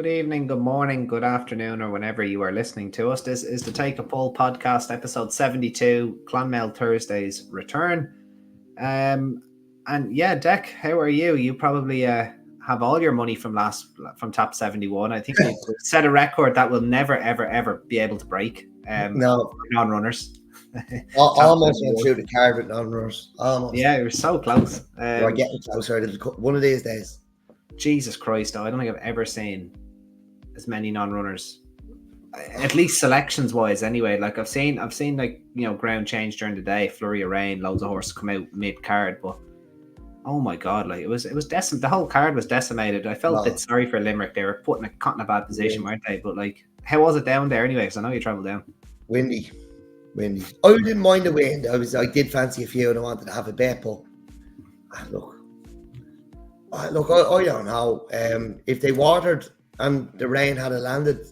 Good evening, good morning, good afternoon, or whenever you are listening to us. This is the Take a Poll podcast, episode 72, Clonmel Thursday's return. And yeah, Dec, how are you? You probably have all your money from top 71. I think we set a record that will never, ever, ever be able to break. No, non-runners. almost went through the card with non-runners. Almost. Yeah, you're so close. We're getting closer one of these days. Jesus Christ, though, I don't think I've ever seen as many non-runners, at least selections wise anyway. Like I've seen like, you know, ground change during the day, flurry of rain, loads of horses come out mid-card, but oh my god, like it was the whole card was decimated. I felt a bit sorry for Limerick. They were put in a bad position, weren't they? But like, how was it down there anyway? Because I know you travelled down. Windy. I didn't mind the wind. I did fancy a few and I wanted to have a bet, but look, I don't know. If they watered and the rain had landed,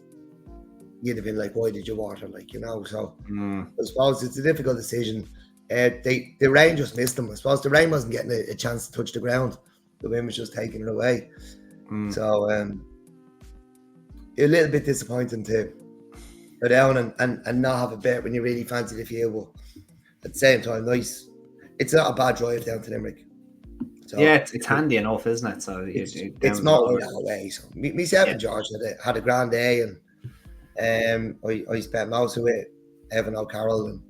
you'd have been like, why did you water? Like, you know, so I suppose it's a difficult decision. The rain just missed them. I suppose the rain wasn't getting a chance to touch the ground. The wind was just taking it away. So a little bit disappointing to go down and not have a bet when you really fancied a few, but at the same time, nice. It's not a bad drive down to Limerick. So, yeah, it's handy enough, isn't it? So it's not right that way. So myself and George had a grand day, and I spent most of it Evan O'Carroll, and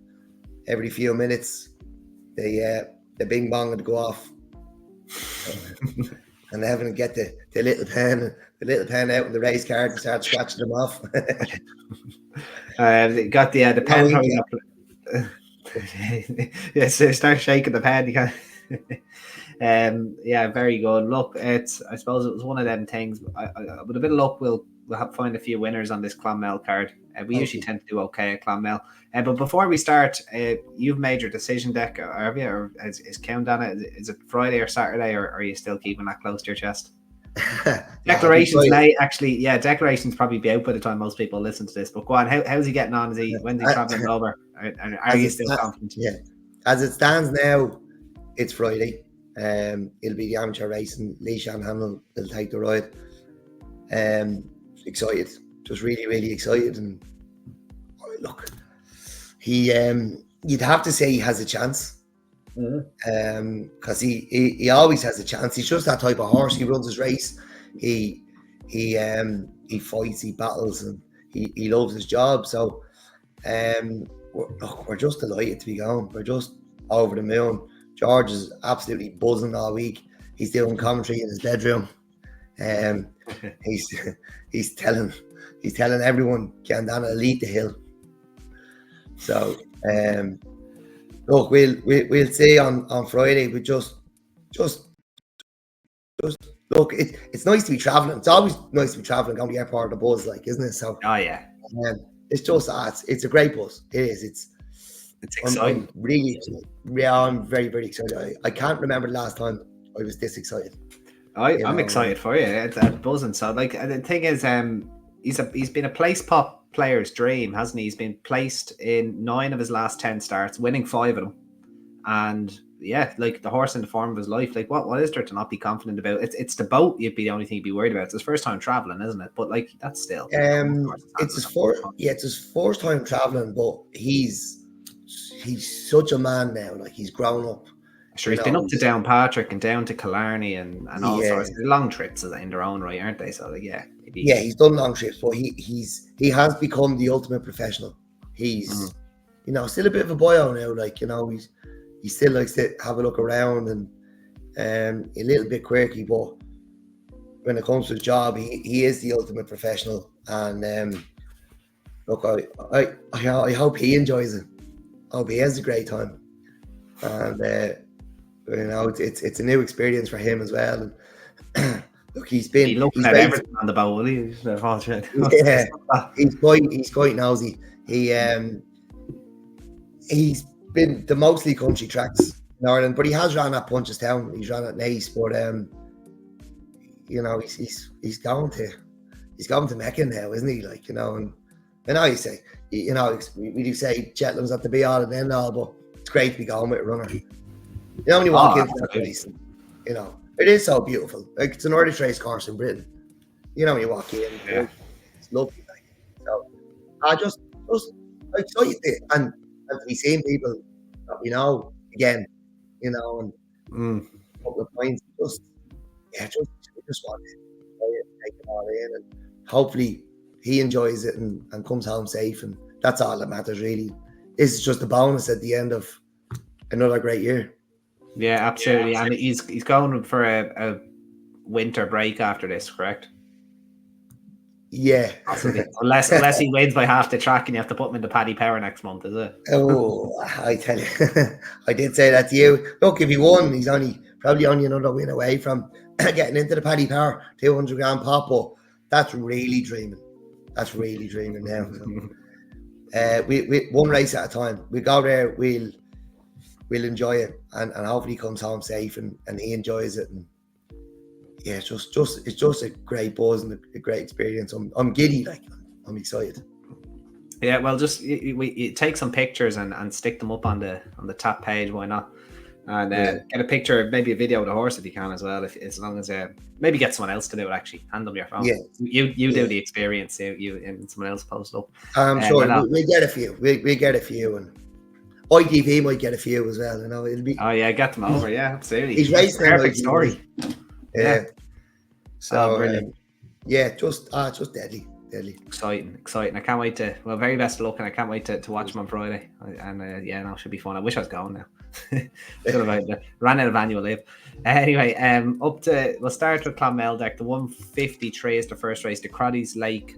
every few minutes the bing bong would go off, and Evan would get the little pen out in the race card and start scratching them off. Got the pen. Yeah, so start shaking the pen. You can. Yeah, very good. Look, I suppose it was one of them things. With a bit of luck, we'll find a few winners on this Clonmel card. We usually tend to do okay at Clonmel. But before we start, you've made your decision, Dec, have you? Or is Ceanndana, is it Friday or Saturday, or are you still keeping that close to your chest? Declarations may actually, declarations probably be out by the time most people listen to this. But go on, how's he getting on? When's he traveling over? Are you still confident? Yeah, as it stands now, it's Friday. It'll be the amateur race, and Ceanndana will take the ride. Excited, just really, really excited. And look, he you'd have to say he has a chance. Because he always has a chance. He's just that type of horse. He runs his race. He fights. He battles, and he loves his job. So, we're just delighted to be going. We're just over the moon. George is absolutely buzzing all week. He's doing commentary in his bedroom. He's telling everyone Ceanndana will lead the hill. So, look, we'll see on Friday. We just look. It's nice to be traveling. It's always nice to be traveling, going to the airport, the buzz, like, isn't it? So, oh yeah, it's just it's a great buzz. It is. It's exciting. I'm really excited. Yeah, I'm very, very excited. I can't remember the last time I was this excited. I'm excited for you. It's buzzing. So, like, the thing is, he's been a place pop player's dream, hasn't he? He's been placed in 9 of his last 10 starts, winning 5 of them, and yeah, like the horse in the form of his life. Like, what is there to not be confident about? It's the boat. You'd be the only thing you'd be worried about. It's his first time traveling, isn't it? But like, that's still it's his first time traveling, but he's such a man now. Like, he's grown up. Sure, he's been up to Downpatrick and down to Killarney and all sorts. They're long trips in their own right, aren't they? So, like, he's done long trips, but he has become the ultimate professional. He's still a bit of a boyo now. Like, you know, he still likes to have a look around and a little bit quirky, but when it comes to his job, he is the ultimate professional. And look, I hope he enjoys it. I hope he has a great time. And you know, it's a new experience for him as well. And look, he's looking at everything on the boat, will he? Yeah, he's quite nosy. He's been the mostly country tracks in Ireland, but he has ran at Punchestown. He's ran at Naas, but you know, he's going to Mecca now, isn't he? Like, you know, and I know you say, you know, we do say Cheltenham's at the be all and end all, but it's great to be going with a runner. You know, when you walk into that place, you know, it is so beautiful. Like, it's an Irish race course in Britain. You know, when you walk in, it's lovely. Like, so I just excited and to be seeing people that we know again, you know, and a couple of points. Just want to enjoy it, take it all in, and hopefully he enjoys it and comes home safe, and that's all that matters really. This is just a bonus at the end of another great year. Yeah, absolutely. And he's going for a winter break after this, correct? Yeah. Possibly. Unless he wins by half the track and you have to put him in the Paddy Power next month, is it? Oh, I tell you, I did say that to you. Look, if he won, he's probably only another win away from getting into the Paddy Power 200 grand pop. But that's really dreaming. That's really dreaming now. So, we one race at a time. We go there. We'll enjoy it, and hopefully he comes home safe and he enjoys it. And yeah, it's just a great buzz and a great experience. I'm giddy, like I'm excited. Yeah, well, just we take some pictures and stick them up on the top page. Why not? And get a picture, maybe a video of the horse if you can as well. As long as maybe get someone else to do it. Actually, hand them your phone. Yeah, you do the experience. You and someone else post it up. I'm sure we get a few. We get a few, and ITV might get a few as well. You know, it'll be. Oh yeah, get them over. Yeah, absolutely. He's racing perfect story. Yeah. So brilliant. Yeah, just deadly. Exciting. I can't wait to. Well, very best of luck, and I can't wait to watch him on Friday. And it should be fun. I wish I was going now. Ran out of annual leave. Anyway, we'll start with Clonmel Dec. The 153 is the first race. The Croddy's Lake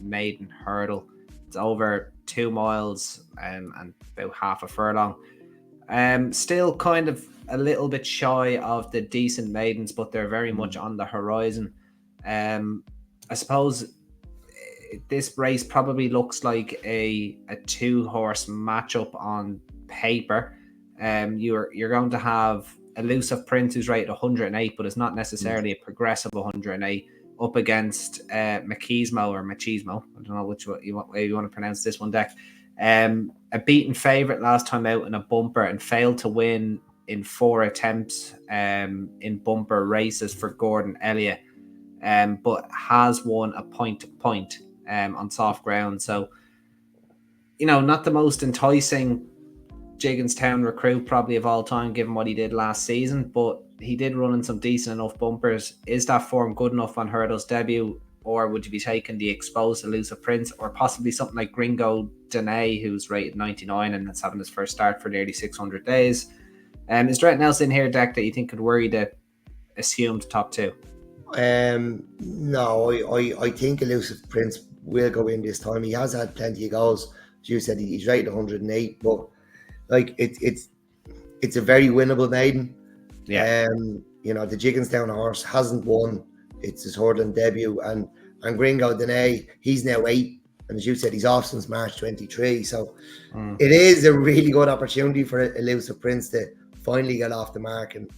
maiden hurdle. It's over 2 miles and about half a furlong. Still kind of a little bit shy of the decent maidens, but they're very much on the horizon. I suppose this race probably looks like a 2-horse matchup on paper. You're going to have Elusive Prince, who's rated 108, but it's not necessarily a progressive 108, up against Machismo or Machismo. I don't know which way you want to pronounce this one, Dec. A beaten favourite last time out in a bumper and failed to win in 4 attempts in bumper races for Gordon Elliott, but has won a point-to-point on soft ground. So, not the most enticing Gigginstown recruit probably of all time, given what he did last season, but he did run in some decent enough bumpers. Is that form good enough on Hurdle's debut, or would you be taking the exposed Elusive Prince, or possibly something like Gringo Dene, who's rated 99 and that's having his first start for nearly 600 days? Is there anything else in here, Dec, that you think could worry the assumed top 2? No, I think Elusive Prince will go in this time. He has had plenty of goals. As you said, he's rated 108, but like it's a very winnable maiden. Yeah. The Gigginstown horse hasn't won. It's his hurdling debut, and Gringo Dene, he's now 8, and as you said, he's off since March 23. So it is a really good opportunity for Elusive Prince to finally get off the mark, and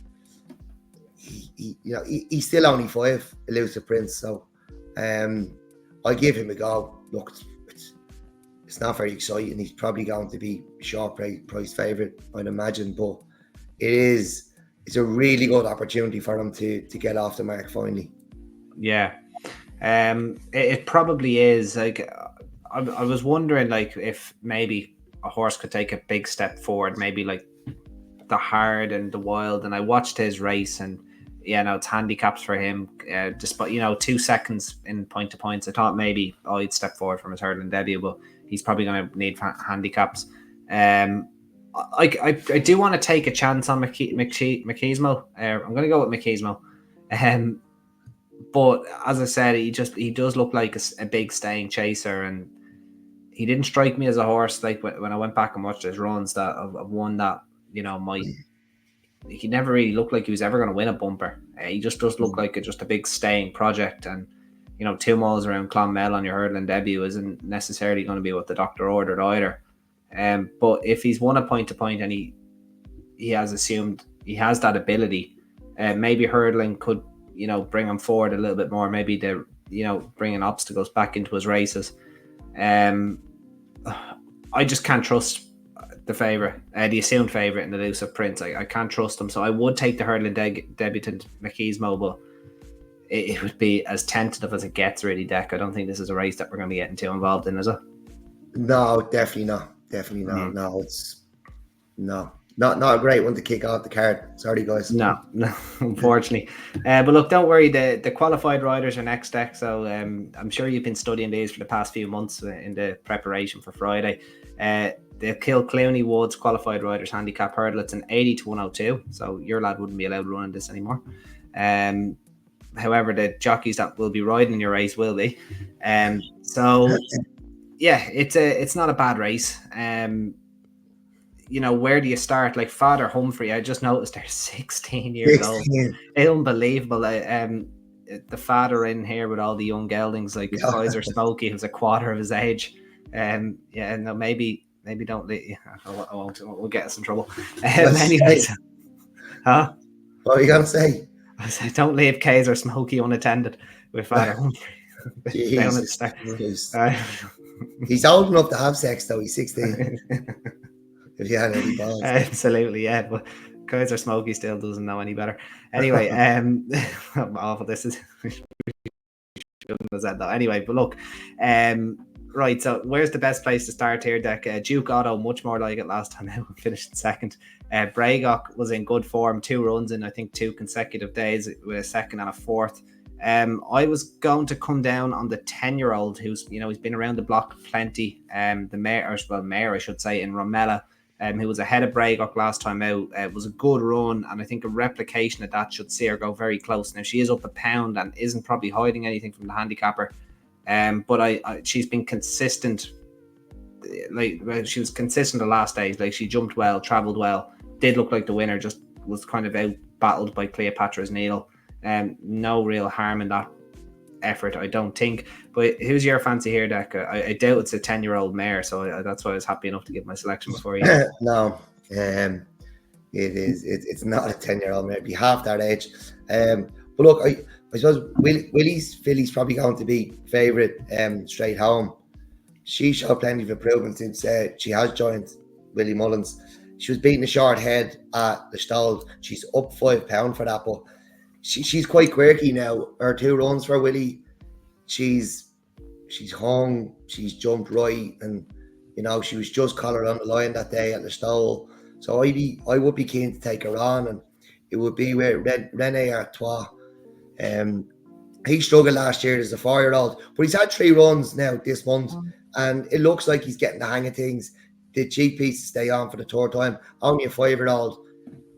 he's still only 5, Elusive Prince. So I give him a go. Look, it's not very exciting. He's probably going to be short price favourite, I'd imagine, but it's a really good opportunity for him to get off the mark finally. Yeah, it probably is. Like, I was wondering, like, if maybe a horse could take a big step forward, maybe like the Hard and the Wild. And I watched his race, and it's handicaps for him. Despite 2 seconds in point to points, I thought maybe he'd step forward from his hurdling debut, but he's probably going to need handicaps. I do want to take a chance on Machismo. I'm going to go with Machismo. But as I said, he does look like a big staying chaser, and he didn't strike me as a horse like when I went back and watched his runs that of one that he never really looked like he was ever going to win a bumper. He just does look like just a big staying project, and 2 miles around Clonmel on your hurdling debut isn't necessarily going to be what the doctor ordered either. But if he's won a point to point and he has assumed he has that ability, maybe hurdling could bring him forward a little bit more. Maybe they're bringing obstacles back into his races. I just can't trust the favourite, the assumed favourite in the Elusive Prince. I can't trust him, so I would take the hurdling debutant Machismo, but it would be as tentative as it gets, really, Dec. I don't think this is a race that we're going to be getting too involved in, is it? No, definitely not. Definitely not. No, it's not a great one to kick off the card. Sorry, guys. No, unfortunately. But look, don't worry. The qualified riders are next, Dec. So I'm sure you've been studying these for the past few months in the preparation for Friday. The Kilclowney Woods qualified riders handicap hurdle, it's an 80 to 102. So your lad wouldn't be allowed to run this anymore. However, the jockeys that will be riding in your race will be. So yeah, it's not a bad race. Where do you start? Like Father Humphrey, I just noticed they're 16 years old. Unbelievable. The father in here with all the young geldings, like Kaiser Smokey, who's a quarter of his age. Maybe don't leave. I won't. We'll get us in trouble. Anyways, huh? What are you gonna say? I said, don't leave Kaiser Smokey unattended with Father Humphrey. He's old enough to have sex, though. He's 16. If you had any balls. Absolutely, yeah. But Kaiser Smokey still doesn't know any better. Anyway, awful. This is. Shouldn't have said that. Anyway, but look, right. So, where's the best place to start here, Dec? Duke Otto, much more like it last time out, finished second. Braygock was in good form, 2 runs in, I think, 2 consecutive days with a second and a fourth. I was going to come down on the 10-year-old who's, he's been around the block plenty. The mayor, I should say, in Romella, who was ahead of Braygock last time out. It was a good run, and I think a replication of that should see her go very close. Now, she is up a pound and isn't probably hiding anything from the handicapper. But she's been consistent. She was consistent the last days. Like, she jumped well, travelled well, did look like the winner, just was kind of out battled by Cleopatra's Needle. No real harm in that effort, I don't think. But who's your fancy here, Dec? I doubt it's a 10-year-old mare, so that's why I was happy enough to give my selection before you. No, it is. It's not a 10-year-old mare. It'd be half that age. But look, I suppose Willie's filly's probably going to be favourite straight home. She showed plenty of improvement since she has joined Willie Mullins. She was beating a short head at the stall. She's up 5 pounds for that, but she's quite quirky now. Her 2 runs for Willie, she's hung, she's jumped right, and she was just collared on the line that day at the stall. So I would be keen to take her on, and it would be with Rene Artois. He struggled last year as a 4-year-old, but he's had 3 runs now this month, and it looks like he's getting the hang of things. The cheek piece to stay on for the 3rd time. Only a 5-year-old.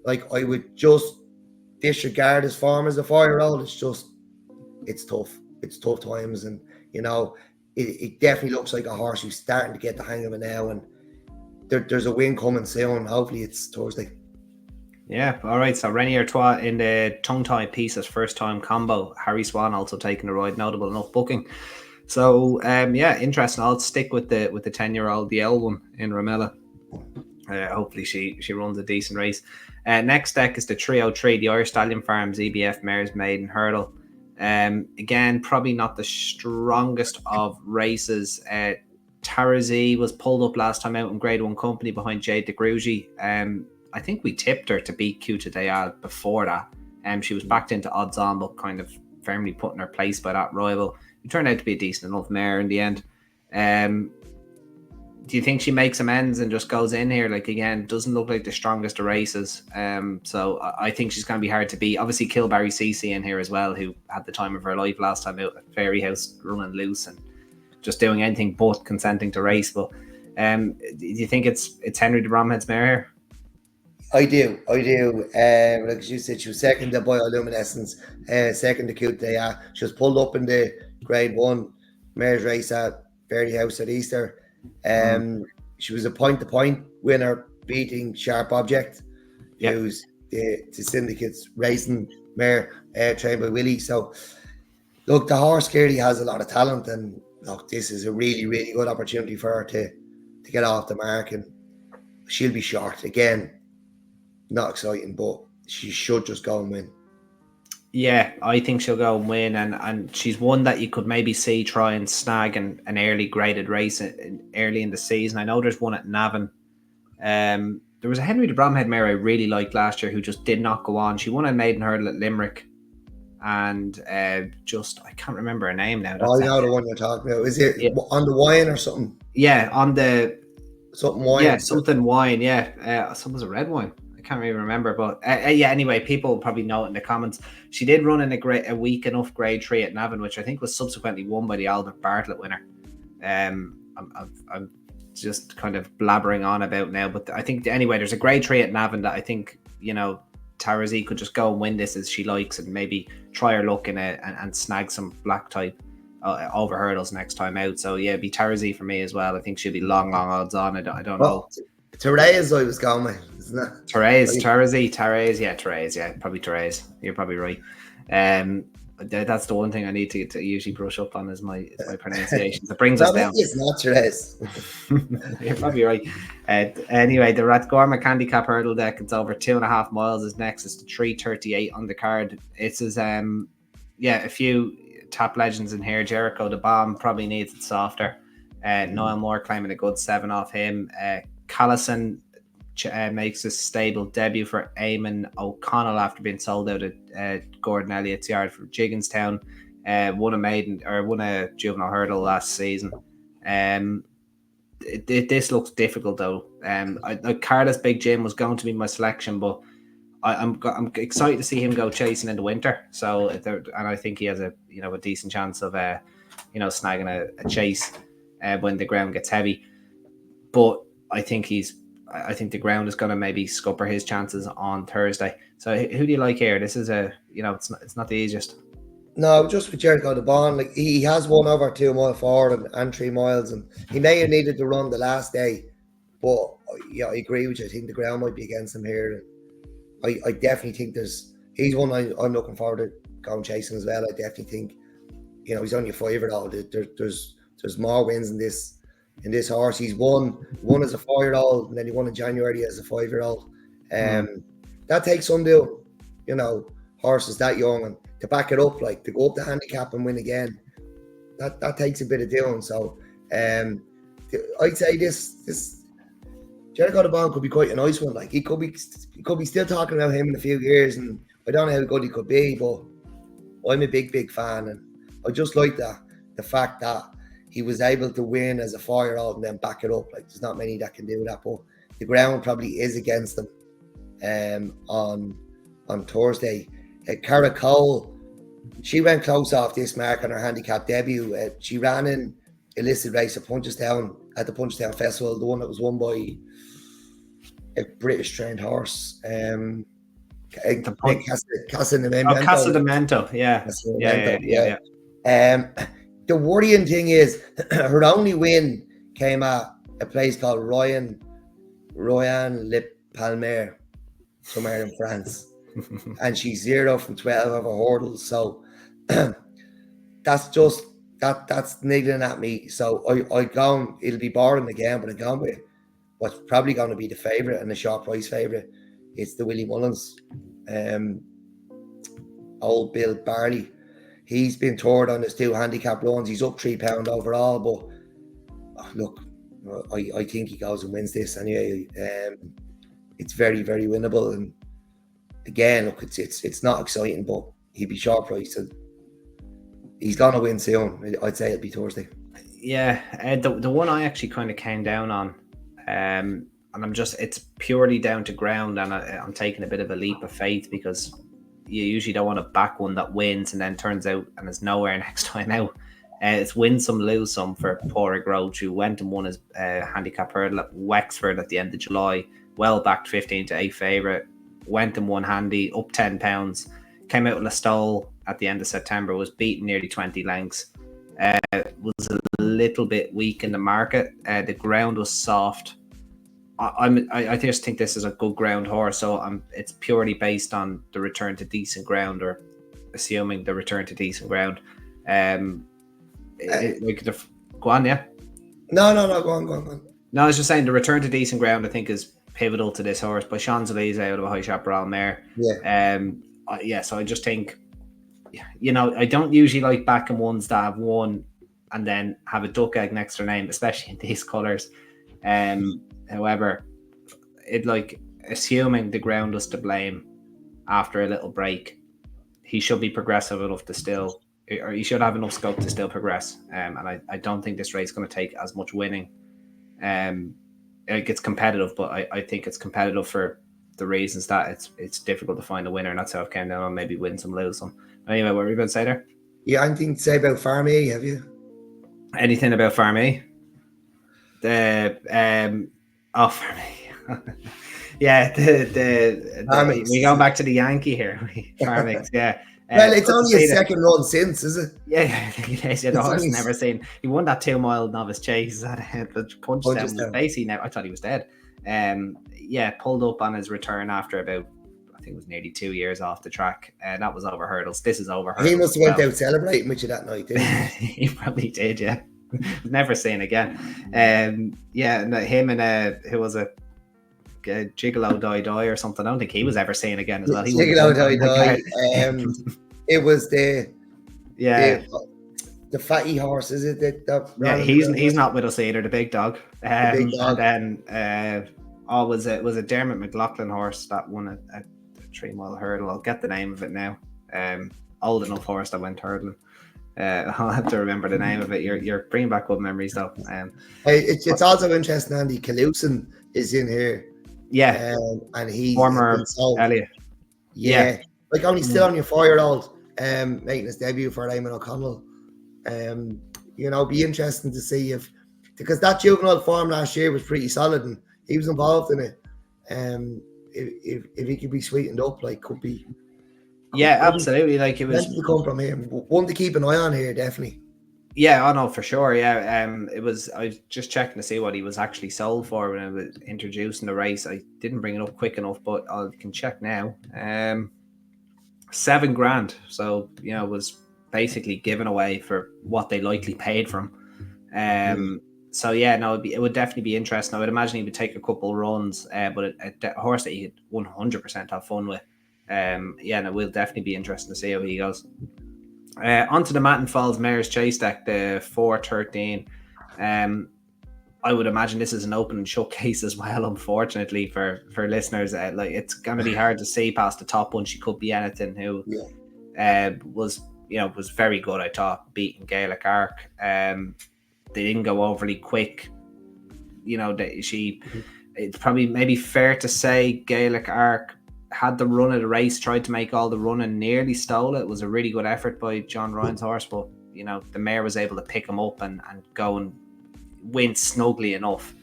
Like, I would just disregard his form as a 4-year-old. It's tough. It's tough times, and it definitely looks like a horse who's starting to get the hang of it now, and there's a win coming soon. Hopefully it's Thursday. Yeah, all right. So Rene Artois in the tongue-tie pieces, first time combo. Harry Swan also taking the ride, notable enough booking. So interesting. I'll stick with the 10-year-old, the L one in Romella. Hopefully she runs a decent race. Next, Dec, is the Trio 3, the Irish Stallion Farms EBF Mares Maiden Hurdle. Again, probably not the strongest of races. Tarazee was pulled up last time out in Grade 1 company behind Jade de Grugy. I think we tipped her to beat Q to Dayal before that. She was backed into odds on, but kind of firmly put in her place by that rival. It turned out to be a decent enough mare in the end. Do you think she makes amends and just goes in here? Like, again, doesn't look like the strongest of races. So I think she's going to be hard to beat. Obviously, Kilbarry Cece in here as well, who had the time of her life last time out at Fairy House, running loose and just doing anything but consenting to race. But do you think it's Henry de Bromhead's mare here? I do. Like you said, she was second to Bioluminescence, second to Cute Day. She was pulled up in the Grade 1 mares race at Fairy House at Easter. She was a point-to-point winner, beating Sharp Object, who's the Syndicate's racing mare, trained by Willie. So, look, the horse clearly has a lot of talent, and look, this is a really, really good opportunity for her to get off the mark, and she'll be short again. Not exciting, but she should just go and win. Yeah, I think she'll go and win, and she's one that you could maybe see try and snag an early graded race early in the season. I know there's one at Navan. There was a Henry de Bromhead mare I really liked last year who just did not go on. She won a maiden hurdle at Limerick. and just I can't remember her name now. I know the one you're talking about. Is it on the wine or something? Yeah, on the something wine. Yeah, something wine. Yeah, some was a red wine. I can't really remember, but yeah. Anyway, people probably know it in the comments. She did run in a weak enough Grade 3 at Navan, which I think was subsequently won by the Albert Bartlett winner. I'm just kind of blabbering on about now, but I think anyway, there's a Grade 3 at Navan that I think Tarazi could just go and win this as she likes, and maybe try her luck in it and snag some black type over hurdles next time out. So yeah, it'd be Tarazi for me as well. I think she'll be long odds on. I don't know. Therese, I was going with, isn't it? Therese, yeah, probably Therese. You're probably right. That's the one thing I need to usually brush up on is my pronunciations. It brings us down. It's not Therese. You're probably right. Anyway, the Rathgormack handicap hurdle deck, it's over 2.5 miles is next. It's the 3:38 on the card. It's as a few top legends in here. Jericho the Bomb probably needs it softer. Niall Moore claiming a good 7 off him. Callison makes a stable debut for Eamon O'Connell after being sold out at Gordon Elliott's yard from Jigginstown. Won a juvenile hurdle last season. This looks difficult though. Carla's Big Jim was going to be my selection, but I'm excited to see him go chasing in the winter. So and I think he has a decent chance of snagging a chase when the ground gets heavy. But I think the ground is going to maybe scupper his chances on Thursday. So who do you like here? This is it's not the easiest. No, just with Jericho the Bond, like he has won over 2 mile forward and 3 miles, and he may have needed to run the last day. But yeah, I agree with you. I think the ground might be against him here. I definitely think he's one I'm looking forward to going chasing as well. I definitely think he's only a 5-year-old. There's more wins in this horse. He's won as a 4-year-old, and then he won in January as a 5-year-old. That takes some doing, horses that young, and to back it up, like to go up the handicap and win again, that takes a bit of doing. So I'd say this Jericho the Bond could be quite a nice one. Like he could be still talking about him in a few years, and I don't know how good he could be, but I'm a big fan, and I just like the fact that he was able to win as a 4-year-old and then back it up. Like there's not many that can do that, but the ground probably is against them on Thursday. Cara Cole, she went close off this mark on her handicap debut. She ran in a listed race at Punchestown at the Punchestown Festival, the one that was won by a British trained horse. Casa de Mento, yeah. The worrying thing is her only win came at a place called Royan Le Palmer, somewhere in France. And she's 0 from 12 of her hurdles. So that's niggling at me. So it'll be boring again, but I'm going with what's probably going to be the favourite and the short price favourite. It's the Willie Mullins. Old Bill Barley. He's been toured on his 2 handicap runs. He's up £3 overall, but look, I think he goes and wins this anyway. It's very, very winnable, and again, look, it's not exciting, but he'd be short priced, and he's gonna win soon. I'd say it'll be Thursday. Yeah, the one I actually kind of came down on, and it's purely down to ground, and I'm taking a bit of a leap of faith because you usually don't want to back one that wins and then turns out and is nowhere next time out. It's win some, lose some for Porrig Roach, who went and won his handicap hurdle at Wexford at the end of July. Well backed 15-8 favourite. Went and won handy, up £10. Came out with a stole at the end of September, was beaten nearly 20 lengths. Was a little bit weak in the market. The ground was soft. I just think this is a good ground horse, so it's purely based on the return to decent ground, or assuming the return to decent ground. Go on, yeah. No, go on. No, I was just saying the return to decent ground, I think, is pivotal to this horse by Champs-Élysées out of a High Chaparral mare. Yeah. So I just think, I don't usually like backing ones that have won and then have a duck egg next to their name, especially in these colours. However, assuming the ground was to blame after a little break, he should be progressive enough to still, or he should have enough scope to still progress. And I don't think this race is going to take as much winning. It gets competitive, but I think it's competitive for the reasons that it's difficult to find a winner, and that's how it came down on. Maybe win some, lose some. Anyway, what were you going to say there? Yeah, anything to say about Farm A, have you? Anything about Farm A? Farm A. Yeah, we go back to the Yankee here. Farm A, yeah. Well, it's only his second run since, is it? Yeah, the horse never seen. He won that 2 mile novice chase. Punched down in the face. I thought he was dead. Pulled up on his return after about, I think it was nearly 2 years off the track. That was over hurdles. This is over hurdles. He must have went out celebrating with you that night, didn't he? He probably did, yeah. Never seen again. And him and who was it? Gigolo Die or something. I don't think he was ever seen again as well. Gigolo Die. It was the fatty horse, is it? He's not with us either. The big dog. The big dog. And then was it Dermot McLaughlin horse that won a 3 mile hurdle? I'll get the name of it now. Old enough horse that went hurdling. I'll have to remember the name of it. You're bringing back good memories though. It's also interesting. Andy Calusin is in here. Yeah, and he's former Elliot. Yeah, like only still on your 4-year-old, making his debut for Eamon O'Connell. Be interesting to see because that juvenile form last year was pretty solid and he was involved in it. If he could be sweetened up, like could be. Absolutely. Like it was to come from him. One to keep an eye on here, definitely. Yeah, I know for sure. Yeah, it was. I was just checking to see what he was actually sold for when I was introducing the race. I didn't bring it up quick enough, but I can check now. $7,000. So it was basically given away for what they likely paid for him. So it would definitely be interesting. I would imagine he would take a couple runs, but a horse that you could 100% have fun with. And it will definitely be interesting to see how he goes. Onto the Matten Falls Mares Chase deck, the 413. I would imagine this is an open and shut case as well, unfortunately for listeners. It's going to be hard to see past the top one. She could be anything. Who was very good, I thought, beating Gaelic Arc. They didn't go overly quick. It's probably maybe fair to say Gaelic Arc had the run of the race, tried to make all the run and nearly stole it. It was a really good effort by John Ryan's horse, but the mare was able to pick him up and go and win snugly enough.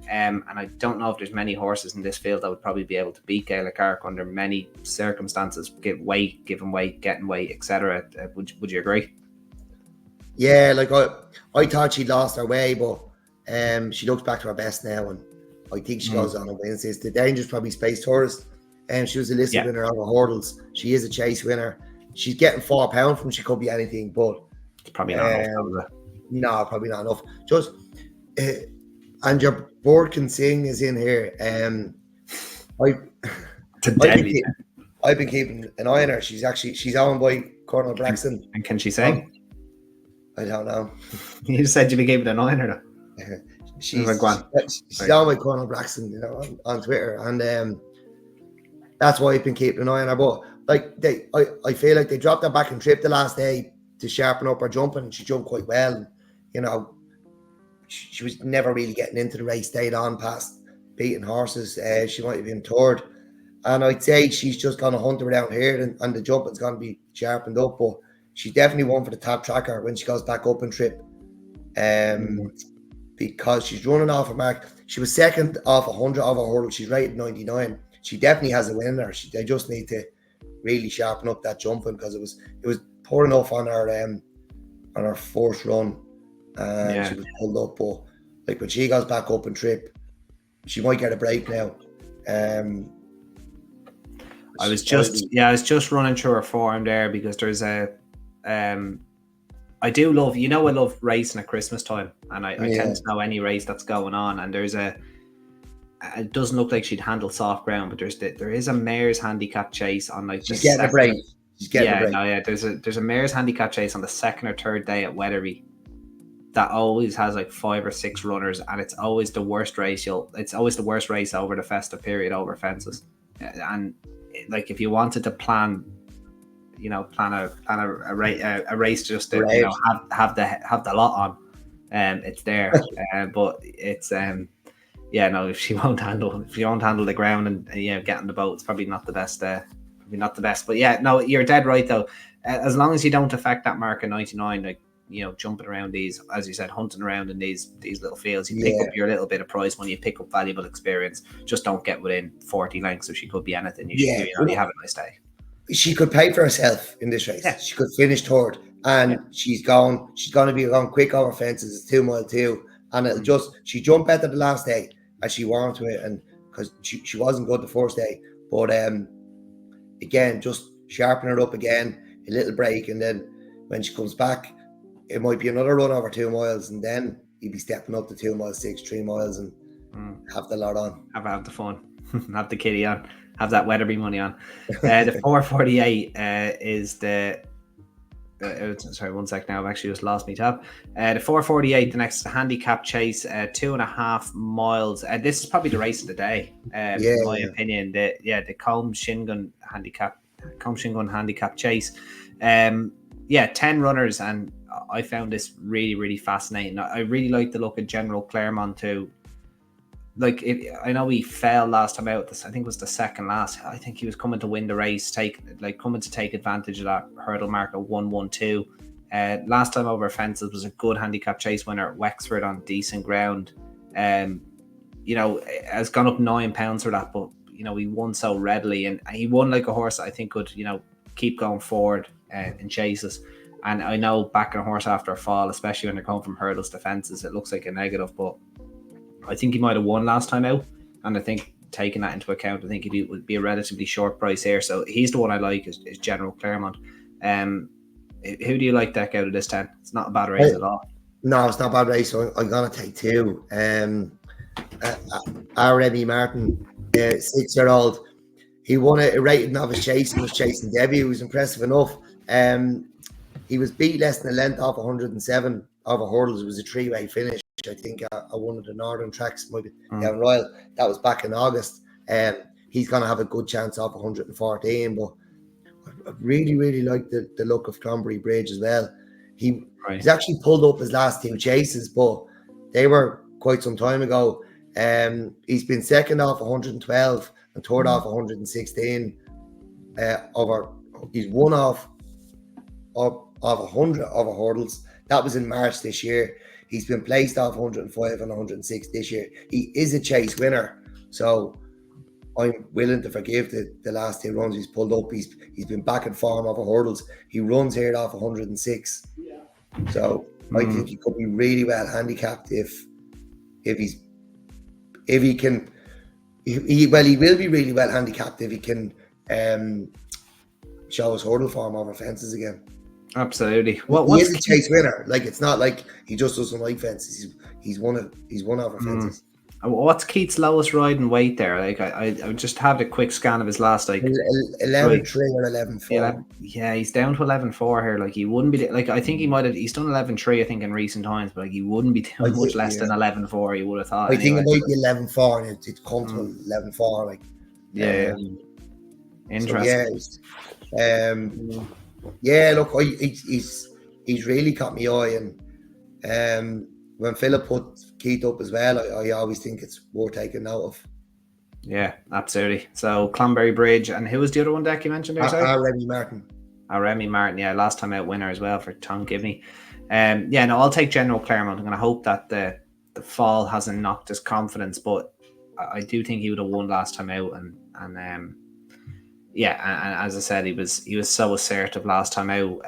And I don't know if there's many horses in this field that would probably be able to beat Gaelic Arc under many circumstances, giving weight, getting weight, etc. Would you agree? Yeah, like I thought she lost her way, but she looks back to her best now, and I think she goes on and wins this. The Dangerous probably Space Tourist. She was a listed winner on the hurdles. She is a chase winner. She's getting £4 from. She could be anything, but it's probably not enough. No, probably not enough. Just and your board can sing is in here. I've been keeping an eye on her. She's owned by Colonel Braxton. And can she sing? I don't know. You said you'd be keeping an eye on her. She's owned by Colonel Braxton, on Twitter, and that's why I've been keeping an eye on her. But I feel like they dropped her back and trip the last day to sharpen up her jumping, and she jumped quite well. And, she was never really getting into the race, stayed on past beating horses. She might have been third. And I'd say she's just going to hunt around here, and the jumping's going to be sharpened up. But she's definitely one for the top tracker when she goes back up and trip. Because she's running off a mark. She was second off 100 of her hurdle. She's rated 99. She definitely has a winner. They just need to really sharpen up that jumping, because it was poor enough on her first run. She was pulled up, but when she goes back up and trip, she might get a break now. I was just running through her form there, because there's I do love, I love racing at Christmas time, and I tend to know any race that's going on, and it doesn't look like she'd handle soft ground, but there is a mare's handicap chase on she's getting a break. There's a mare's handicap chase on the second or third day at Wetherby that always has 5 or 6 runners, and it's always the worst race. It's always the worst race over the festive period over fences. And if you wanted to plan plan a race just to have the lot on. It's there, but it's if she won't handle the ground and get on the boat, it's probably not the best. But you're dead right though. As long as you don't affect that mark of 99, like jumping around these, as you said, hunting around in these little fields, you pick up your little bit of prize money, you pick up valuable experience. Just don't get within 40 lengths, so she could be anything. You have a nice day. She could pay for herself in this race. She could finish third, and she's going to be going quick over fences. It's 2 mile 2, and it'll she jumped better the last day as she warmed to it, and because she wasn't good the first day, but again, just sharpen her up again, a little break, and then when she comes back, it might be another run over 2 miles, and then you'd be stepping up to 2 miles 6, 3 miles, and have the lot on. Have the fun, have the kitty on. Have that Weatherby money on. The 448 is the. Sorry, 1 sec now. I've actually just lost my tab. The 448, the next handicap chase, 2.5 miles. This is probably the race of the day, in my opinion. The Cheltenham handicap chase. 10 runners, and I found this really, really fascinating. I really like the look of General Claremont too. I know he fell last time out. I think it was the second last. I think he was coming to win the race, coming to take advantage of that hurdle mark of 1:12. Last time over fences was a good handicap chase winner at Wexford on decent ground. Has gone up £9 for that, but he won so readily, and he won like a horse that I think could keep going forward in chases. And I know backing a horse after a fall, especially when they're coming from hurdles to fences, it looks like a negative, but I think he might have won last time out, and I think taking that into account, I think he would be a relatively short price here. So he's the one I like is General Claremont. Who do you like, Dec, out of this 10? It's not a bad race at all. No, it's not a bad race. So I'm gonna take 2. Remy Martin, 6-year-old. He won a rated novice chase and was chasing Debbie. It was impressive enough. He was beat less than a length off 107 over hurdles. It was a 3-way finish. I think one of the northern tracks, might be down Royal. That was back in August. He's going to have a good chance off 114, but I really, really like the look of Clonmel Bridge as well. He's actually pulled up his last 2 chases, but they were quite some time ago. He's been second off 112 and third off 116. He's won off 100 over hurdles. That was in March this year. He's been placed off 105 and 106 this year. He is a chase winner, so I'm willing to forgive the last 2 runs he's pulled up. He's been back in form over hurdles. He runs here off 106, so I think he could be really well handicapped if he can. He will be really well handicapped if he can show his hurdle form over fences again. Absolutely. He is a chase winner. It's not like he just doesn't like fences. He's won over fences. What's Keith's lowest riding weight there? I just had a quick scan of his last 11.3 or 11.4. Yeah, he's down to 11.4 here. He wouldn't be I think he's done 11.3 I think in recent times, but he wouldn't be doing much less than 11.4. You would have thought. I think it might be 11.4 and it's comfortable 11.4. Interesting. So look, he's really caught my eye, and when Philip put Keith up as well, I always think it's worth taking note of. Yeah, absolutely. So Clonmel Bridge, and who was the other one, Dec, you mentioned there? Remy Martin. Remy Martin, last time out winner as well for Tom Gibney. I'll take General Claremont. I'm going to hope that the fall hasn't knocked his confidence, but I do think he would have won last time out, and as I said, he was so assertive last time out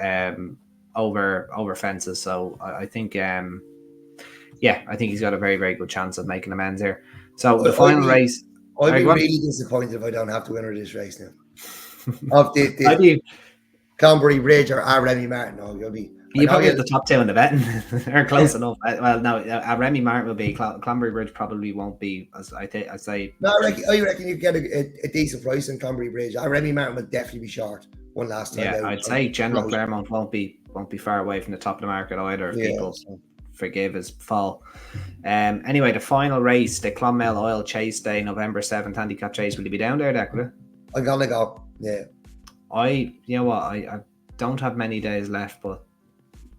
over fences. So I think I think he's got a very, very good chance of making amends here. So the final race, I'd be really disappointed if I don't have to win this race now. Of the Clonmel Bridge or Remy Martin, you probably have the top 2 in the betting. They're close enough. Well, no, Remy Martin will be. Clonmel Bridge probably won't be. As I say. No, I reckon you get a decent price in Clonmel Bridge. Remy Martin will definitely be short one last time. Yeah, I'd say General Claremont won't be far away from the top of the market either. If people forgive his fall. Anyway, the final race, the Clonmel Oil Chase Day, November 7th handicap chase. Will you be down there, Dec? I'm gonna go. Yeah. You know what, I don't have many days left, but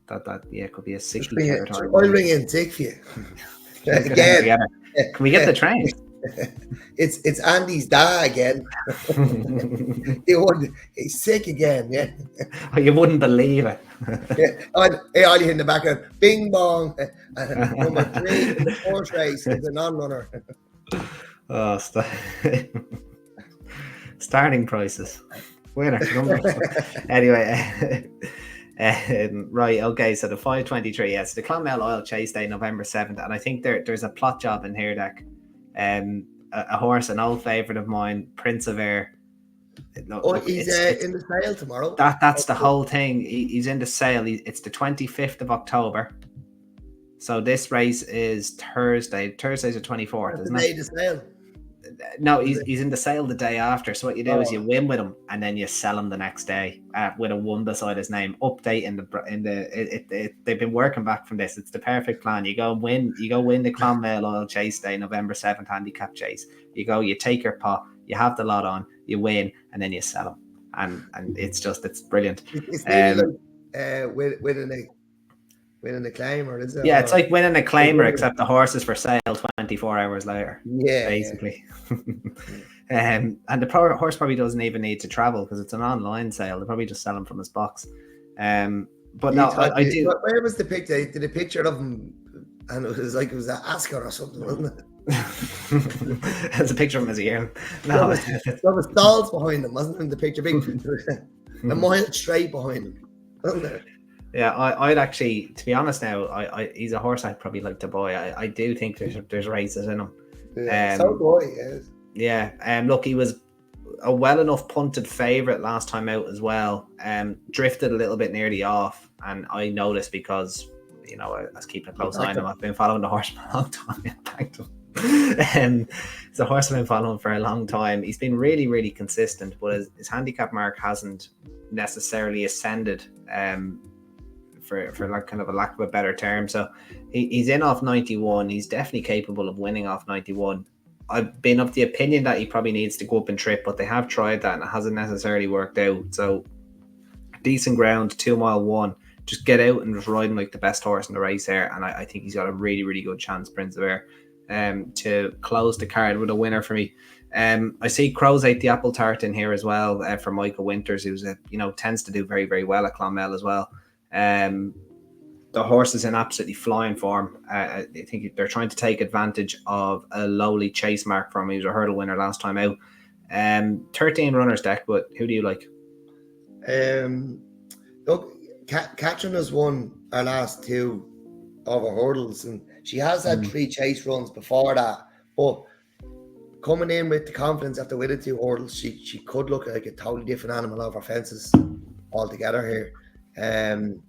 that could be a 63rd time. I'll ring in sick for you. Again. Can we get the train? It's Andy's dad again. He's sick again, yeah. Oh, you wouldn't believe it. Hey, Ollie in the background, bing bong. Number 3 in the horse race is a non-runner. Oh, starting prices. Winner numbers. Anyway, right, okay, so the 5:23, yes, the Clonmel Oil Chase Day, November 7th, and I think there's a plot job in here, Dec. A horse, an old favourite of mine, Prince of Air. He's in the sale tomorrow. That's the whole thing. He's in the sale. It's the 25th of October. So this race is Thursday. Thursday's the 24th, isn't it? The sale. No, he's in the sale the day after. So what you do is you win with him, and then you sell him the next day with a 1 beside his name. Update they've been working back from this. It's the perfect plan. You go win the Clonmel Oil Chase Day, November 7th handicap chase. You take your pot, you have the lot on, you win, and then you sell him, and it's brilliant. It's really like winning a claimer, is it? Yeah, it's like winning a claimer, except the horse is for sale 24 hours later. Yeah, basically. Yeah. And the horse probably doesn't even need to travel because it's an online sale. They probably just sell him from his box. But no, I do. Where was the picture? They did a picture of him, and it was like it was an Ascot or something, wasn't it? There's a picture of him as a year. No, there was stalls behind him, wasn't it? In the picture, big, a mile straight behind him, wasn't there? Yeah, I'd actually, to be honest now, he's a horse I'd probably like to buy. I do think there's races in him. Yeah, so boy, yes. Yeah, look, he was a well enough punted favourite last time out as well. Drifted a little bit nearly off, and I noticed because I was keeping a close eye on him. I've been following the horse for a long time. It's a horse I've been following for a long time. He's been really, really consistent, but his handicap mark hasn't necessarily ascended. For like kind of a lack of a better term. So he's in off 91. He's definitely capable of winning off 91. I've been of the opinion that he probably needs to go up and trip, but they have tried that and it hasn't necessarily worked out. So decent ground, 2 mile 1. Just get out and just ride him like the best horse in the race here. And I think he's got a really, really good chance, Prince of Air, to close the card with a winner for me. I see Crows ate the apple tart in here as well for Michael Winters, who's tends to do very, very well at Clonmel as well. The horse is in absolutely flying form. I think they're trying to take advantage of a lowly chase mark from him. He was a hurdle winner last time out. 13 runners, Dec, but who do you like? Look, Catherine has won our last 2 of her hurdles, and she has had 3 chase runs before that. But coming in with the confidence after winning 2 hurdles, she could look like a totally different animal over fences altogether here. And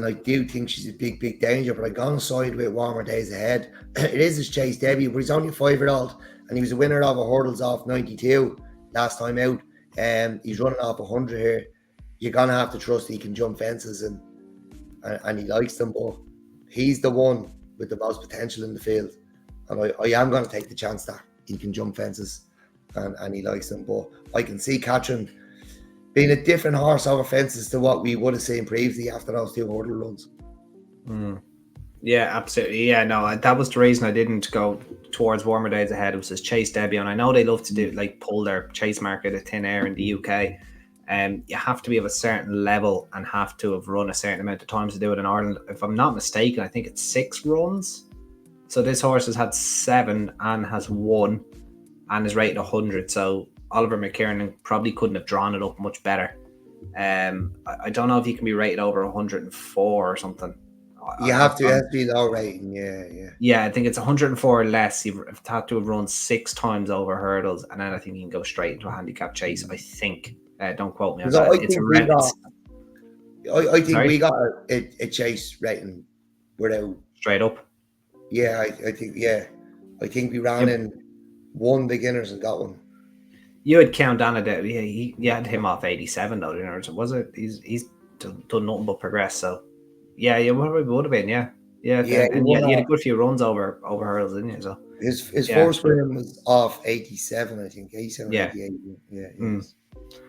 I do think she's a big, big danger, but I've gone side with Warmer Days Ahead. It is his chase debut, but he's only a 5-year-old, and he was a winner of a hurdles off 92 last time out. He's running off 100 here. You're gonna have to trust he can jump fences, and he likes them, but he's the one with the most potential in the field, and I am going to take the chance that he can jump fences, and he likes them. But I can see Catherine being a different horse over fences to what we would have seen previously after those 2 hurdle runs. Yeah, absolutely. Yeah, no, that was the reason I didn't go towards Warmer Days Ahead. It was his chase debut, and I know they love to do pull their chase market at thin air in the UK. You have to be of a certain level and have to have run a certain amount of times to do it in Ireland. If I'm not mistaken, I think it's 6 runs. So this horse has had 7 and has won and is rated 100. So Oliver McKiernan probably couldn't have drawn it up much better. I don't know if he can be rated over 104 or something. You have to be low rating, yeah. I think it's 104 or less. You've had to have run 6 times over hurdles, and then I think you can go straight into a handicap chase. I think. Don't quote me on that. I think we got a chase rating without straight up. Yeah, I think. Yeah, I think we ran in 1 beginners and got 1. You had Ceanndana there. You had him off 87 though, was it? He's done nothing but progress. So yeah, you probably would have been. Yeah. And you had a good few runs over hurdles, didn't you? So His first win was off 87, I think. 87 Yeah. 88. Yeah.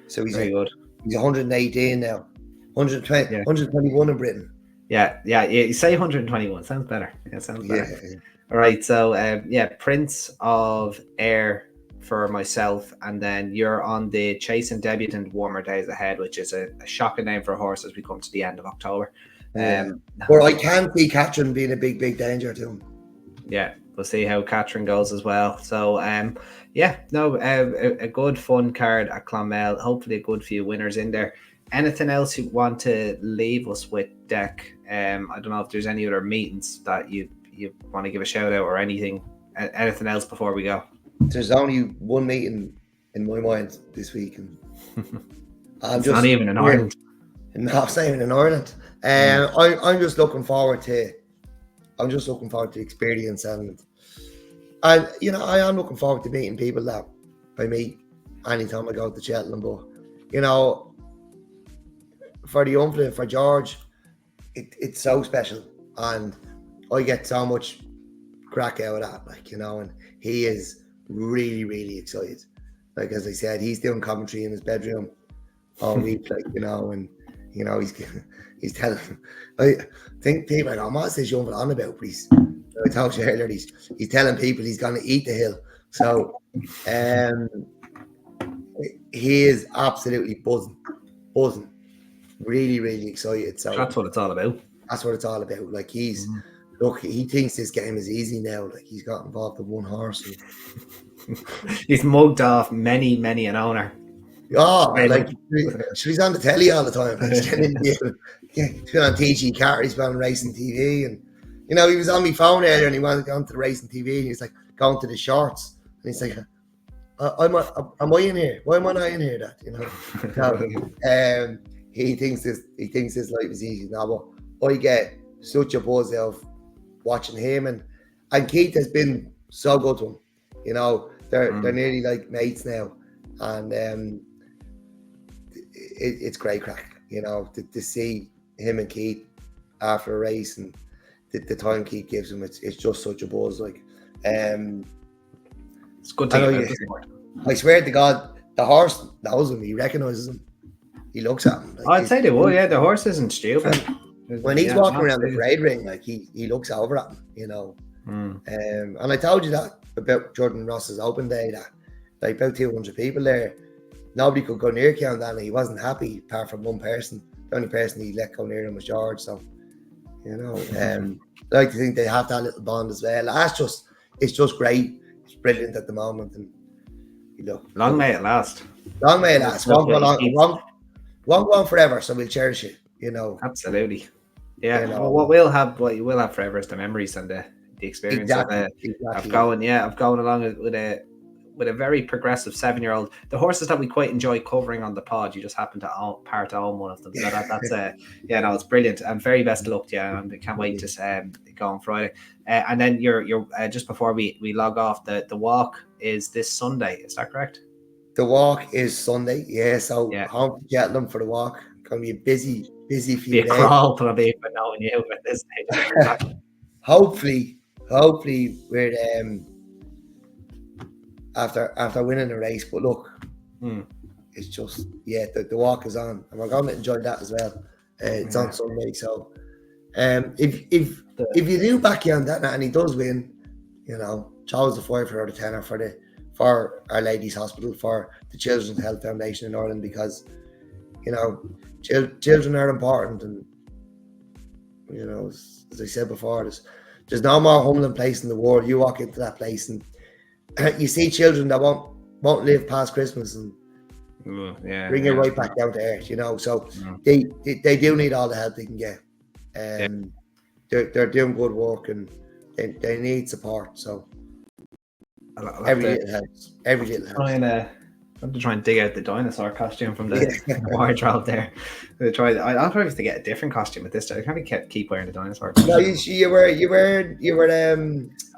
So he's very good. He's 118 now. 120, 121 in Britain. Yeah. You say 121. Sounds better. Yeah, sounds better. Yeah. All right. So, Prince of Air for myself, and then you're on the Chase and Debutant Warmer Days Ahead, which is a shocking name for a horse as we come to the end of October. But I can see Catherine being a big danger to him. Yeah, we'll see how Catherine goes as well. So, a good fun card at Clonmel. Hopefully, a good few winners in there. Anything else you want to leave us with, Dec? I don't know if there's any other meetings that you want to give a shout out or anything. Anything else before we go? There's only one meeting in my mind this week, and it's not even in Ireland. No, it's not even in Ireland. I'm just looking forward to. I'm just looking forward to the experience, and I am looking forward to meeting people that I meet anytime I go to Cheltenham. But for the Umflin, for George, it's so special, and I get so much crack out of that, and he is really, really excited. Like, as I said, he's doing commentary in his bedroom all week, and he's telling. I think people are like, what's this young on about, please? I told you earlier, he's telling people he's going to eat the hill. So, he is absolutely buzzing, really, really excited. So that's what it's all about. That's what it's all about. Like, he thinks this game is easy now. Like, he's got involved in one horse. He's mugged off many an owner. Oh, she's on the telly all the time. Like, he's been on TG Car, he's been on racing TV, and he was on my phone earlier, and he wanted to go to the racing TV, and he's like going to the shorts, and he's like, "Am I in here? Why am I not in here?" That he thinks this life is easy now, but I get such a buzz of watching him, and Keith has been so good to him. They're nearly like mates now, and it's great crack, to see him and Keith after a race, and the time Keith gives him, it's just such a buzz. Like, it's good to I swear to God, the horse knows him. He recognizes him. He looks at him. Like, I'd say they will. Yeah, the horse isn't stupid. When he's walking around the parade ring, like, he looks over at him. And I told you that about Jordan Ross's open day, that like about 200 people there. Nobody could go near Ceanndana. He wasn't happy apart from one person. The only person he let go near him was George. So, I like to think they have that little bond as well. It's just great. It's brilliant at the moment, and long may it last. Long may it last. Won't go on forever. So we'll cherish it. Absolutely. Yeah. Well, what you will have forever is the memories and the experience of going along with a very progressive 7-year-old. The horses that we quite enjoy covering on the pod, you just happen to own one of them. So that's it's brilliant. And very best of luck to you. And I can't wait to go on Friday. And then you're just before we log off, the walk is this Sunday. Is that correct? The walk is Sunday. Yeah. So home to Cheltenham for the walk. Going to be a busy few days. Crawl probably for knowing you at this stage. Hopefully we're after winning the race, but look, it's just the walk is on, and we're going to enjoy that as well. It's on Sunday, so if you do back Ceanndana and he does win, Charles the $5 for the tenner for Our Lady's Hospital, for the Children's Health Foundation in Ireland, because children are important, and as I said before, there's no more humbling place in the world. You walk into that place and you see children that won't live past Christmas, and bring it right back down to earth. So they do need all the help they can get, and they're doing good work, and they need support. So every little helps. I'm to try and dig out the dinosaur costume from the wardrobe there. I'll probably have to get a different costume at this time. I can't keep wearing the dinosaur costume. No, you were.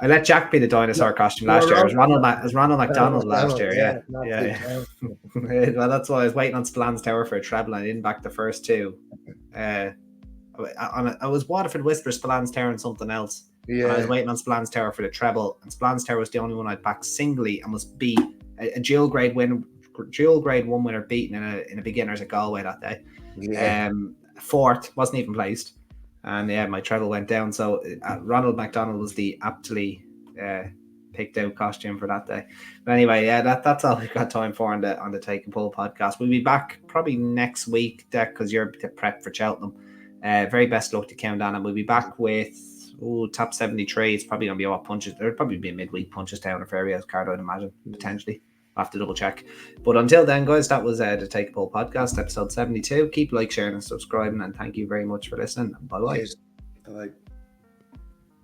I let Jack be the dinosaur costume last year. It was Ronald McDonald last year. Yeah. Well, that's why I was waiting on Spillane Tower for a treble, and I didn't back the first two. I was Waterford Whisper, Spillane Tower, and something else. And I was waiting on Splan's Tower for the treble, and Splan's Tower was the only one I'd backed singly and was beat a dual grade 1 winner beaten in a beginners at Galway that day. Fourth, wasn't even placed, and my treble went down. So Ronald McDonald was the aptly picked out costume for that day. But anyway, that's all we've got time for on the Take and Pull podcast. We'll be back probably next week, Dec, because you're prepped for Cheltenham. Very best luck to Ceanndana. We'll be back with top 73. It's probably going to be what punches. There'll probably be a midweek punches down or Ferry House card, I'd imagine, potentially. I'll have to double check. But until then, guys, that was the Take a Pull podcast, episode 72. Keep sharing and subscribing, and thank you very much for listening. Bye-bye. Bye-bye.